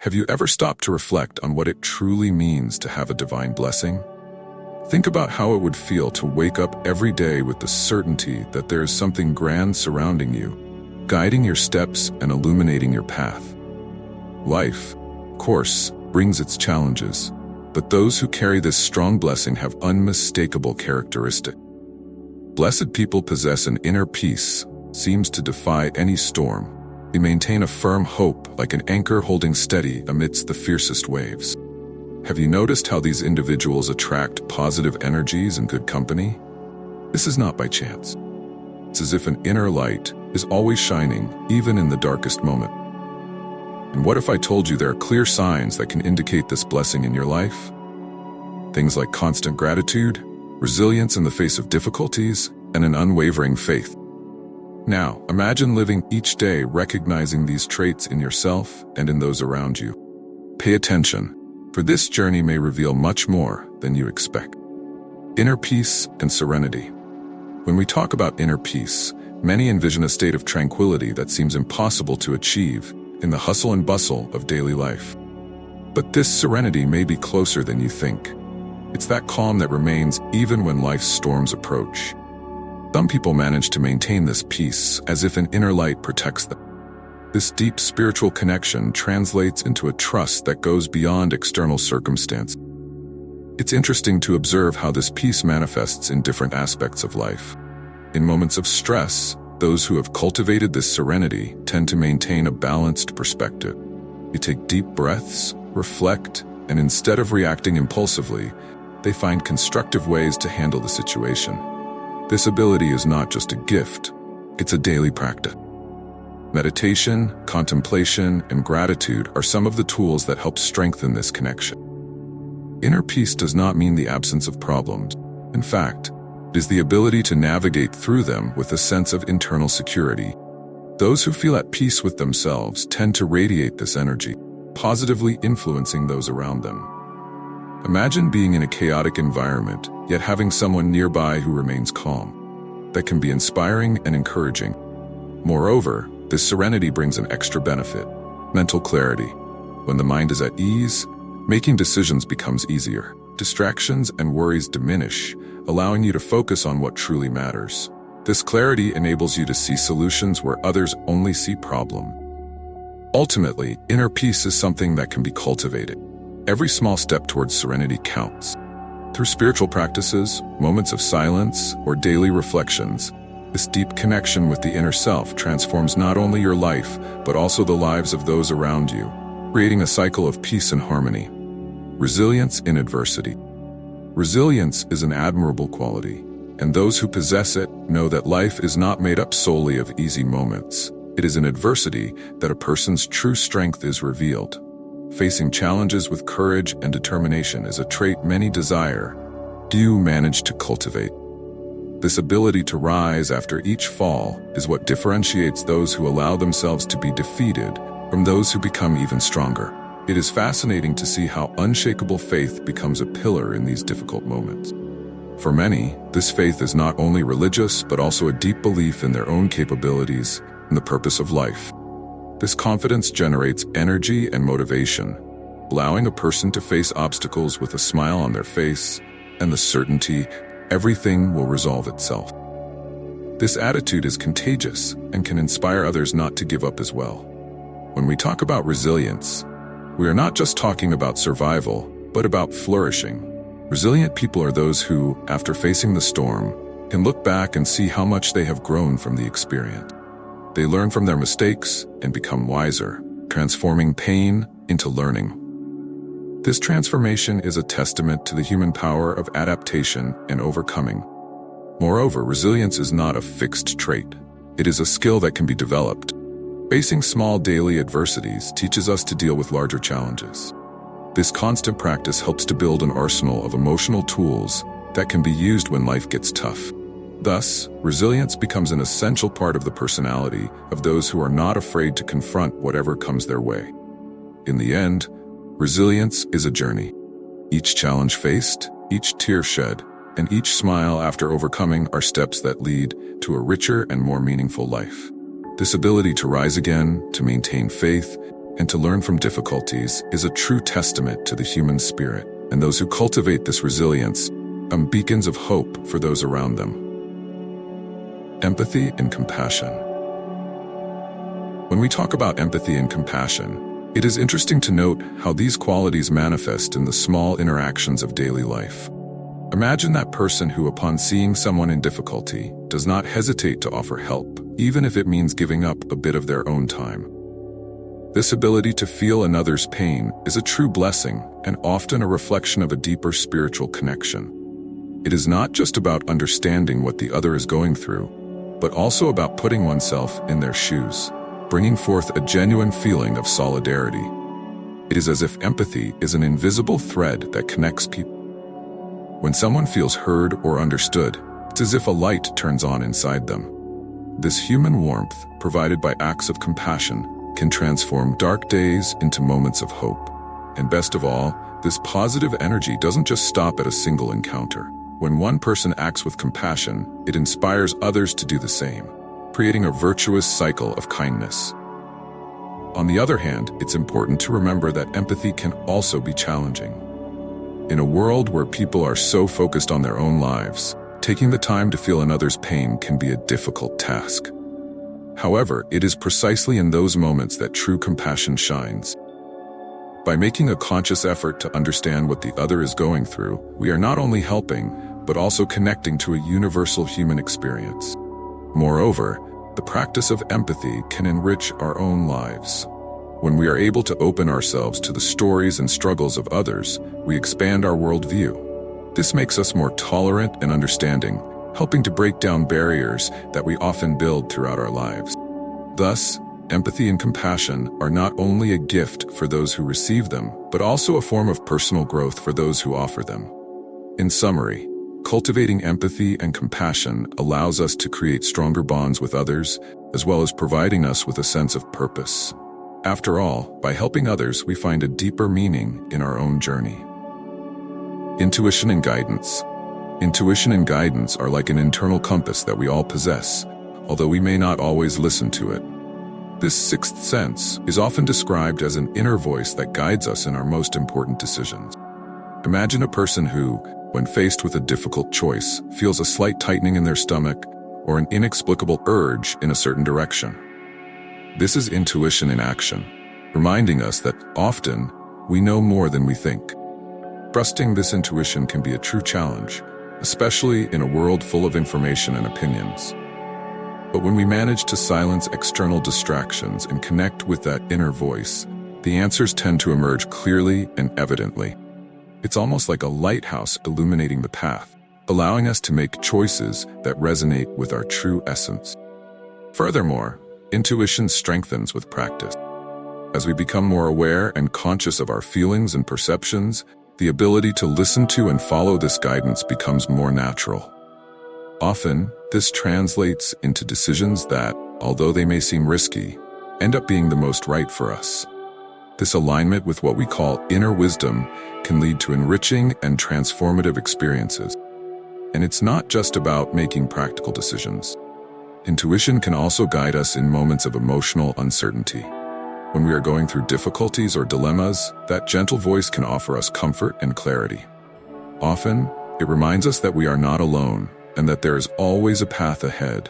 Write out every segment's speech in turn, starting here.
Have you ever stopped to reflect on what it truly means to have a divine blessing? Think about how it would feel to wake up every day with the certainty that there is something grand surrounding you, guiding your steps and illuminating your path. Life, of course, brings its challenges, but those who carry this strong blessing have unmistakable characteristics. Blessed people possess an inner peace, seems to defy any storm. They maintain a firm hope like an anchor holding steady amidst the fiercest waves. Have you noticed how these individuals attract positive energies and good company? This is not by chance. It's as if an inner light is always shining, even in the darkest moment. And what if I told you there are clear signs that can indicate this blessing in your life? Things like constant gratitude, resilience in the face of difficulties, and an unwavering faith. Now, imagine living each day recognizing these traits in yourself and in those around you. Pay attention, for this journey may reveal much more than you expect. Inner peace and serenity. When we talk about inner peace, many envision a state of tranquility that seems impossible to achieve in the hustle and bustle of daily life. But this serenity may be closer than you think. It's that calm that remains even when life's storms approach. Some people manage to maintain this peace as if an inner light protects them. This deep spiritual connection translates into a trust that goes beyond external circumstance. It's interesting to observe how this peace manifests in different aspects of life. In moments of stress, those who have cultivated this serenity tend to maintain a balanced perspective. They take deep breaths, reflect, and instead of reacting impulsively, they find constructive ways to handle the situation. This ability is not just a gift, it's a daily practice. Meditation, contemplation, and gratitude are some of the tools that help strengthen this connection. Inner peace does not mean the absence of problems. In fact, it is the ability to navigate through them with a sense of internal security. Those who feel at peace with themselves tend to radiate this energy, positively influencing those around them. Imagine being in a chaotic environment, yet having someone nearby who remains calm. That can be inspiring and encouraging. Moreover, this serenity brings an extra benefit: mental clarity. When the mind is at ease, making decisions becomes easier. Distractions and worries diminish, allowing you to focus on what truly matters. This clarity enables you to see solutions where others only see problems. Ultimately, inner peace is something that can be cultivated. Every small step towards serenity counts. Through spiritual practices, moments of silence, or daily reflections, this deep connection with the inner self transforms not only your life, but also the lives of those around you, creating a cycle of peace and harmony. Resilience in adversity. Resilience is an admirable quality, and those who possess it know that life is not made up solely of easy moments. It is in adversity that a person's true strength is revealed. Facing challenges with courage and determination is a trait many desire. Do you manage to cultivate? This ability to rise after each fall is what differentiates those who allow themselves to be defeated from those who become even stronger. It is fascinating to see how unshakable faith becomes a pillar in these difficult moments. For many, this faith is not only religious but also a deep belief in their own capabilities and the purpose of life. This confidence generates energy and motivation, allowing a person to face obstacles with a smile on their face and the certainty everything will resolve itself. This attitude is contagious and can inspire others not to give up as well. When we talk about resilience, we are not just talking about survival, but about flourishing. Resilient people are those who, after facing the storm, can look back and see how much they have grown from the experience. They learn from their mistakes and become wiser, transforming pain into learning. This transformation is a testament to the human power of adaptation and overcoming. Moreover, resilience is not a fixed trait. It is a skill that can be developed. Facing small daily adversities teaches us to deal with larger challenges. This constant practice helps to build an arsenal of emotional tools that can be used when life gets tough. Thus, resilience becomes an essential part of the personality of those who are not afraid to confront whatever comes their way. In the end, resilience is a journey. Each challenge faced, each tear shed, and each smile after overcoming are steps that lead to a richer and more meaningful life. This ability to rise again, to maintain faith, and to learn from difficulties is a true testament to the human spirit, and those who cultivate this resilience are beacons of hope for those around them. Empathy and compassion. When we talk about empathy and compassion, it is interesting to note how these qualities manifest in the small interactions of daily life. Imagine that person who, upon seeing someone in difficulty, does not hesitate to offer help, even if it means giving up a bit of their own time. This ability to feel another's pain is a true blessing and often a reflection of a deeper spiritual connection. It is not just about understanding what the other is going through, but also about putting oneself in their shoes, bringing forth a genuine feeling of solidarity. It is as if empathy is an invisible thread that connects people. When someone feels heard or understood, it's as if a light turns on inside them. This human warmth, provided by acts of compassion, can transform dark days into moments of hope. And best of all, this positive energy doesn't just stop at a single encounter. When one person acts with compassion, it inspires others to do the same, creating a virtuous cycle of kindness. On the other hand, it's important to remember that empathy can also be challenging. In a world where people are so focused on their own lives, taking the time to feel another's pain can be a difficult task. However, it is precisely in those moments that true compassion shines. By making a conscious effort to understand what the other is going through, we are not only helping, but also connecting to a universal human experience. Moreover, the practice of empathy can enrich our own lives. When we are able to open ourselves to the stories and struggles of others, we expand our worldview. This makes us more tolerant and understanding, helping to break down barriers that we often build throughout our lives. Thus, empathy and compassion are not only a gift for those who receive them, but also a form of personal growth for those who offer them. In summary, cultivating empathy and compassion allows us to create stronger bonds with others, as well as providing us with a sense of purpose. After all, by helping others, we find a deeper meaning in our own journey. Intuition and guidance. Intuition and guidance are like an internal compass that we all possess, although we may not always listen to it. This sixth sense is often described as an inner voice that guides us in our most important decisions. Imagine a person who, when faced with a difficult choice, feels a slight tightening in their stomach or an inexplicable urge in a certain direction. This is intuition in action, reminding us that often we know more than we think. Trusting this intuition can be a true challenge, especially in a world full of information and opinions. But when we manage to silence external distractions and connect with that inner voice, the answers tend to emerge clearly and evidently. It's almost like a lighthouse illuminating the path, allowing us to make choices that resonate with our true essence. Furthermore, intuition strengthens with practice. As we become more aware and conscious of our feelings and perceptions, the ability to listen to and follow this guidance becomes more natural. Often, this translates into decisions that, although they may seem risky, end up being the most right for us. This alignment with what we call inner wisdom can lead to enriching and transformative experiences. And it's not just about making practical decisions. Intuition can also guide us in moments of emotional uncertainty. When we are going through difficulties or dilemmas, that gentle voice can offer us comfort and clarity. Often, it reminds us that we are not alone and that there is always a path ahead,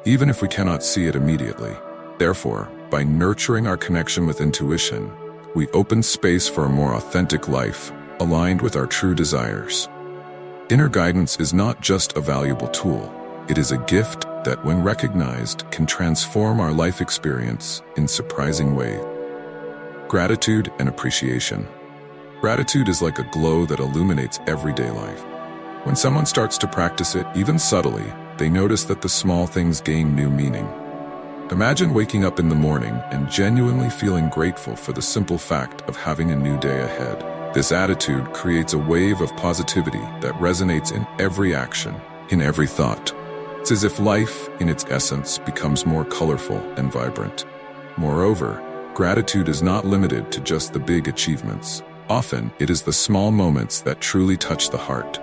even if we cannot see it immediately. Therefore, by nurturing our connection with intuition, we open space for a more authentic life, aligned with our true desires. Inner guidance is not just a valuable tool, it is a gift that, when recognized, can transform our life experience in surprising ways. Gratitude and appreciation. Gratitude is like a glow that illuminates everyday life. When someone starts to practice it, even subtly, they notice that the small things gain new meaning. Imagine waking up in the morning and genuinely feeling grateful for the simple fact of having a new day ahead. This attitude creates a wave of positivity that resonates in every action, in every thought. It's as if life, in its essence, becomes more colorful and vibrant. Moreover, gratitude is not limited to just the big achievements. Often, it is the small moments that truly touch the heart.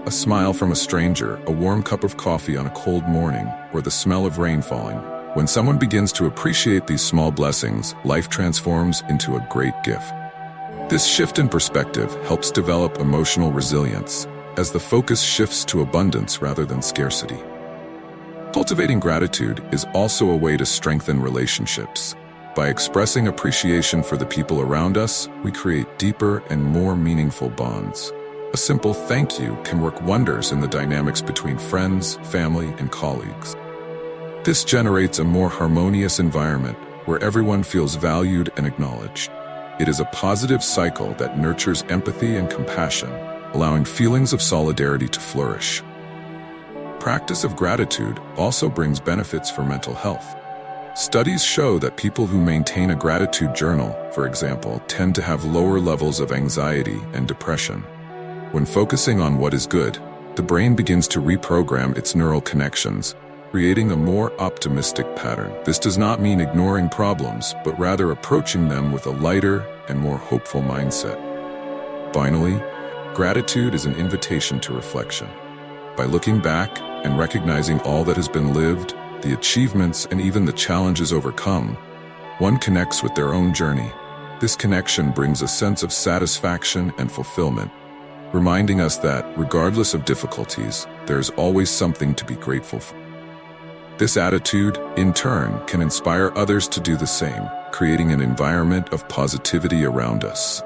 A smile from a stranger, a warm cup of coffee on a cold morning, or the smell of rain falling. When someone begins to appreciate these small blessings, life transforms into a great gift. This shift in perspective helps develop emotional resilience, as the focus shifts to abundance rather than scarcity. Cultivating gratitude is also a way to strengthen relationships. By expressing appreciation for the people around us, we create deeper and more meaningful bonds. A simple thank you can work wonders in the dynamics between friends, family, and colleagues. This generates a more harmonious environment where everyone feels valued and acknowledged. It is a positive cycle that nurtures empathy and compassion, allowing feelings of solidarity to flourish. Practice of gratitude also brings benefits for mental health. Studies show that people who maintain a gratitude journal, for example, tend to have lower levels of anxiety and depression. When focusing on what is good, the brain begins to reprogram its neural connections, creating a more optimistic pattern. This does not mean ignoring problems, but rather approaching them with a lighter and more hopeful mindset. Finally, gratitude is an invitation to reflection. By looking back and recognizing all that has been lived, the achievements and even the challenges overcome, one connects with their own journey. This connection brings a sense of satisfaction and fulfillment, reminding us that, regardless of difficulties, there is always something to be grateful for. This attitude, in turn, can inspire others to do the same, creating an environment of positivity around us.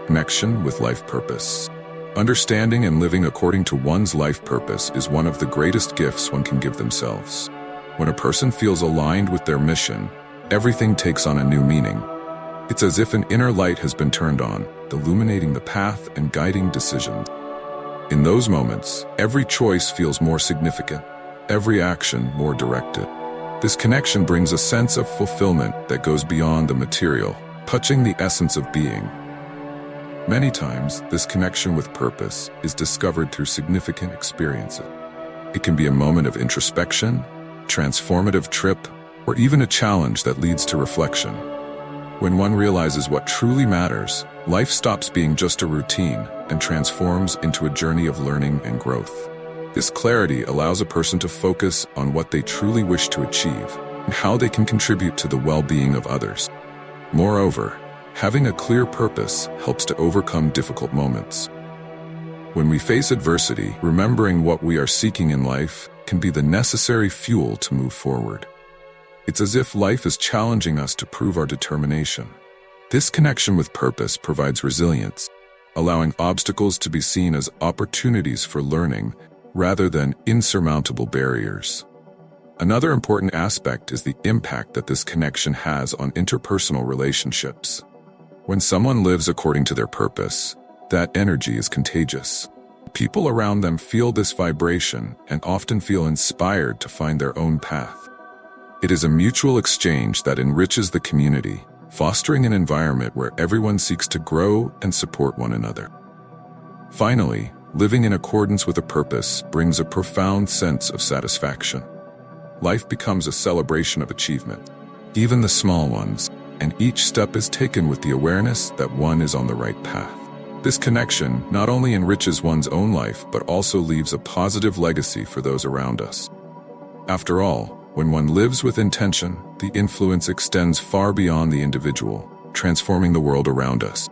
Connection with life purpose. Understanding and living according to one's life purpose is one of the greatest gifts one can give themselves. When a person feels aligned with their mission, everything takes on a new meaning. It's as if an inner light has been turned on, illuminating the path and guiding decisions. In those moments, every choice feels more significant, every action more directed. This connection brings a sense of fulfillment that goes beyond the material, touching the essence of being. Many times, this connection with purpose is discovered through significant experiences. It can be a moment of introspection, transformative trip, or even a challenge that leads to reflection. When one realizes what truly matters, life stops being just a routine and transforms into a journey of learning and growth. This clarity allows a person to focus on what they truly wish to achieve and how they can contribute to the well-being of others. Moreover, having a clear purpose helps to overcome difficult moments. When we face adversity, remembering what we are seeking in life can be the necessary fuel to move forward. It's as if life is challenging us to prove our determination. This connection with purpose provides resilience, allowing obstacles to be seen as opportunities for learning rather than insurmountable barriers. Another important aspect is the impact that this connection has on interpersonal relationships. When someone lives according to their purpose, that energy is contagious. People around them feel this vibration and often feel inspired to find their own path. It is a mutual exchange that enriches the community, fostering an environment where everyone seeks to grow and support one another. Finally, living in accordance with a purpose brings a profound sense of satisfaction. Life becomes a celebration of achievement, even the small ones, and each step is taken with the awareness that one is on the right path. This connection not only enriches one's own life but also leaves a positive legacy for those around us. After all, when one lives with intention, the influence extends far beyond the individual, transforming the world around us.